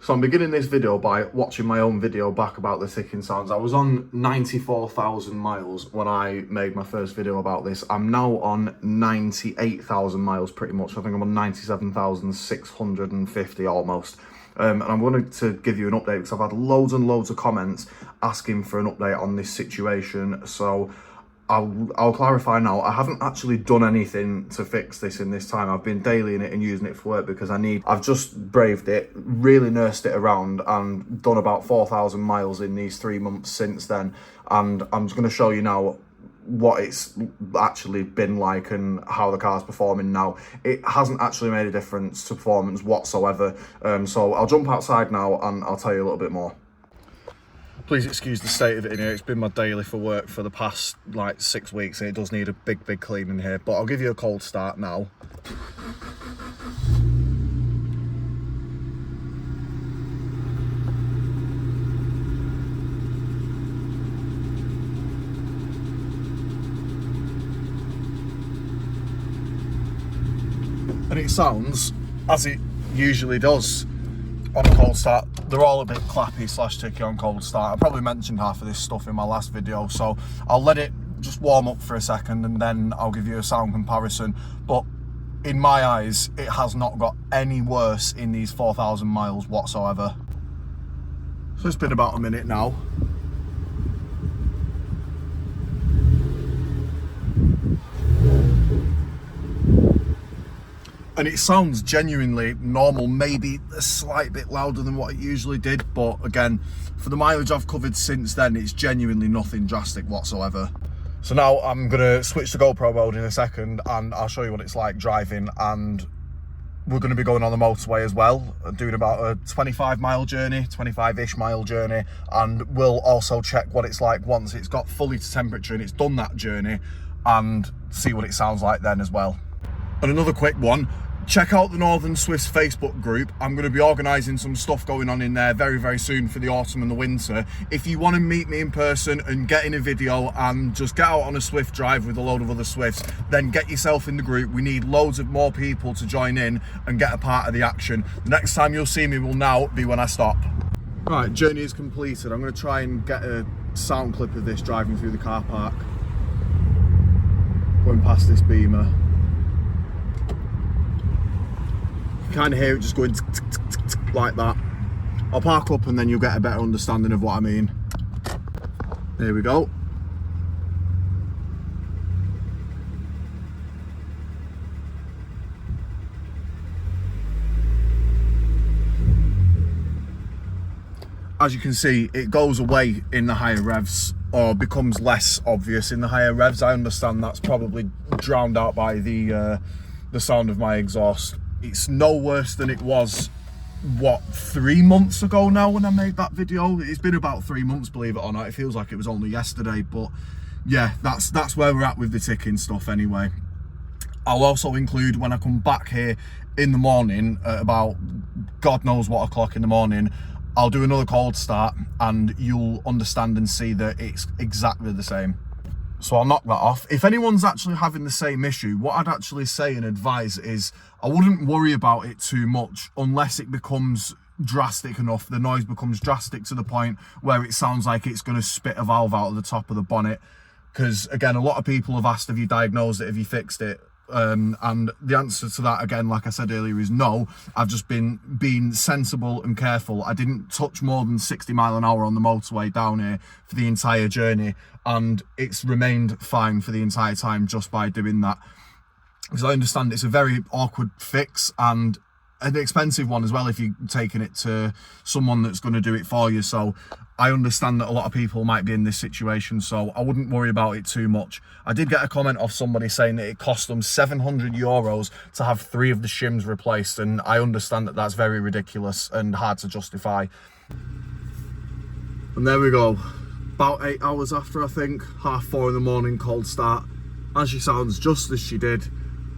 So I'm beginning this video by watching my own video back about the ticking sounds. I was on 94,000 miles when I made my first video about this. I'm now on 98,000 miles pretty much. I think I'm on 97,650 almost. And I wanted to give you an update because I've had loads and loads of comments asking for an update on this situation. So I'll clarify now. I haven't actually done anything to fix this in this time. I've been dailying it and using it for work because I've just braved it, really nursed it around and done about 4,000 miles in these 3 months since then. And I'm just going to show you now what it's actually been like and how the car's performing now. It hasn't actually made a difference to performance whatsoever. So I'll jump outside now and I'll tell you a little bit more. Please excuse the state of it in here. It's been my daily for work for the past like 6 weeks and it does need a big clean in here, but I'll give you a cold start now. And it sounds as it usually does on a cold start. They're all a bit clappy / ticky on cold start. I probably mentioned half of this stuff in my last video, so I'll let it just warm up for a second and then I'll give you a sound comparison. But in my eyes, it has not got any worse in these 4,000 miles whatsoever. So it's been about a minute now. And it sounds genuinely normal, maybe a slight bit louder than what it usually did. But again, for the mileage I've covered since then, it's genuinely nothing drastic whatsoever. So now I'm gonna switch to GoPro mode in a second and I'll show you what it's like driving. And we're gonna be going on the motorway as well, doing about a 25-mile journey, 25-ish mile journey. And we'll also check what it's like once it's got fully to temperature and it's done that journey, and see what it sounds like then as well. And another quick one, check out the Northern Swiss Facebook group. I'm going to be organising some stuff going on in there very soon for the autumn and the winter. If you want to meet me in person and get in a video and just get out on a Swift drive with a load of other Swifts, then get yourself in the group. We need loads of more people to join in and get a part of the action. The next time you'll see me will now be when I stop. Right, journey is completed. I'm going to try and get a sound clip of this driving through the car park. Going past this Beamer. You kind of hear it just going tick, tick, tick, tick, tick, like that. I'll park up and then you'll get a better understanding of what I mean. There we go. As you can see, it goes away in the higher revs, or becomes less obvious in the higher revs. I understand that's probably drowned out by the sound of my exhaust. It's no worse than it was, what, 3 months ago now when I made that video. It's been about 3 months, believe it or not. It feels like it was only yesterday, but yeah, that's where we're at with the ticking stuff anyway. I'll also include, when I come back here in the morning at about God knows what o'clock in the morning, I'll do another cold start and you'll understand and see that it's exactly the same. So I'll knock that off. If anyone's actually having the same issue, what I'd actually say and advise is I wouldn't worry about it too much unless it becomes drastic enough. The noise becomes drastic to the point where it sounds like it's going to spit a valve out of the top of the bonnet. Because again, a lot of people have asked, have you diagnosed it, have you fixed it? And the answer to that, again, like I said earlier, is no. I've just been being sensible and careful. I didn't touch more than 60 miles an hour on the motorway down here for the entire journey, and it's remained fine for the entire time just by doing that. Because I understand it's a very awkward fix and an expensive one as well if you're taking it to someone that's going to do it for you. So I understand that a lot of people might be in this situation, so I wouldn't worry about it too much. I did get a comment off somebody saying that it cost them €700 to have 3 of the shims replaced, and I understand that that's very ridiculous and hard to justify. And there we go, about 8 hours after, I think, 4:30 in the morning, cold start, and she sounds just as she did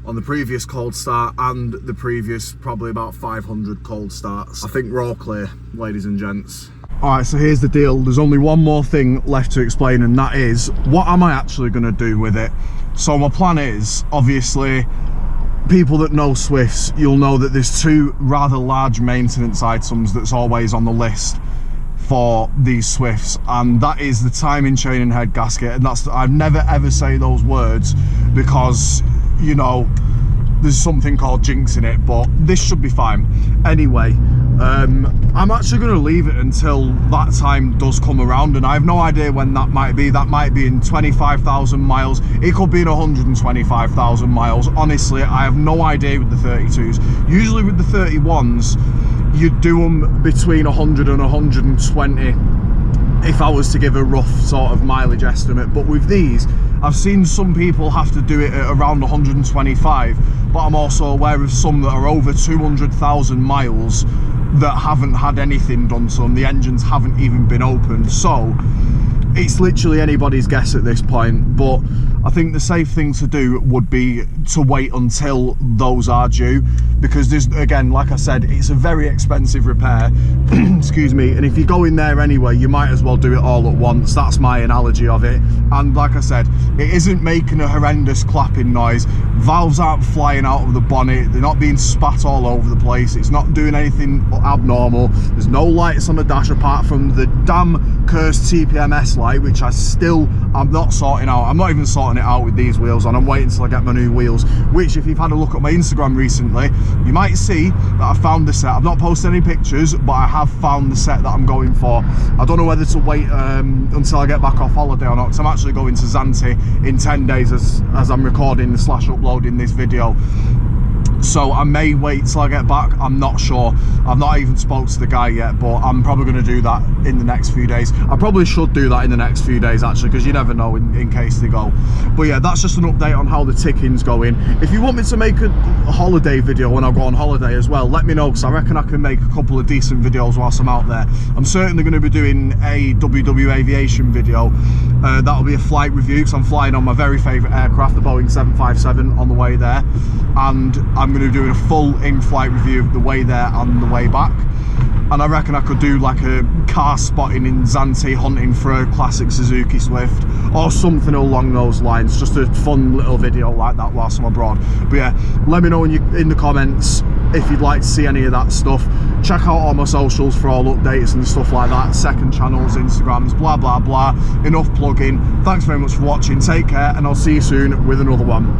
on the previous cold start and the previous probably about 500 cold starts. I think we're all clear, ladies and gents. Alright, so here's the deal. There's only one more thing left to explain, and that is, what am I actually going to do with it? So my plan is, obviously, people that know Swifts, you'll know that there's two rather large maintenance items that's always on the list for these Swifts, and that is the timing chain and head gasket. And that's, I've never ever say those words because, you know, there's something called jinx in it, but this should be fine. Anyway, I'm actually going to leave it until that time does come around, and I have no idea when that might be. That might be in 25,000 miles. It could be in 125,000 miles. Honestly, I have no idea with the 32s. Usually with the 31s, you do them between 100 and 120 if I was to give a rough sort of mileage estimate. But with these, I've seen some people have to do it at around 125, but I'm also aware of some that are over 200,000 miles that haven't had anything done to them. The engines haven't even been opened, so it's literally anybody's guess at this point. But I think the safe thing to do would be to wait until those are due, because there's, again, like I said, it's a very expensive repair. Excuse me. And if you go in there anyway, you might as well do it all at once. That's my analogy of it. And like I said, it isn't making a horrendous clapping noise. Valves aren't flying out of the bonnet. They're not being spat all over the place. It's not doing anything abnormal. There's no lights on the dash apart from the damn cursed TPMS light, which I'm not sorting out. I'm not even sorting it out with these wheels on. I'm waiting till I get my new wheels, which, if you've had a look at my Instagram recently, you might see that I found the set. I've not posted any pictures, but I have found the set that I'm going for. I don't know whether to wait until I get back off holiday or not, because I'm actually going to Zante in 10 days as I'm recording / uploading this video. So I may wait till I get back. I'm not sure. I've not even spoke to the guy yet, but I'm probably going to do that in the next few days. I probably should do that in the next few days, actually, because you never know in case they go. But yeah, that's just an update on how the ticking's going. If you want me to make a holiday video when I go on holiday as well, let me know, because I reckon I can make a couple of decent videos whilst I'm out there. I'm certainly going to be doing a WW Aviation video. That'll be a flight review, because I'm flying on my very favourite aircraft, the Boeing 757, on the way there. And I'm going to be doing a full in-flight review of the way there and the way back. And I reckon I could do like a car spotting in Zante, hunting for a classic Suzuki Swift or something along those lines. Just a fun little video like that whilst I'm abroad. But yeah, let me know in the comments if you'd like to see any of that stuff. Check out all my socials for all updates and stuff like that. Second channels, Instagrams, blah blah blah. Enough plugging. Thanks very much for watching. Take care, and I'll see you soon with another one.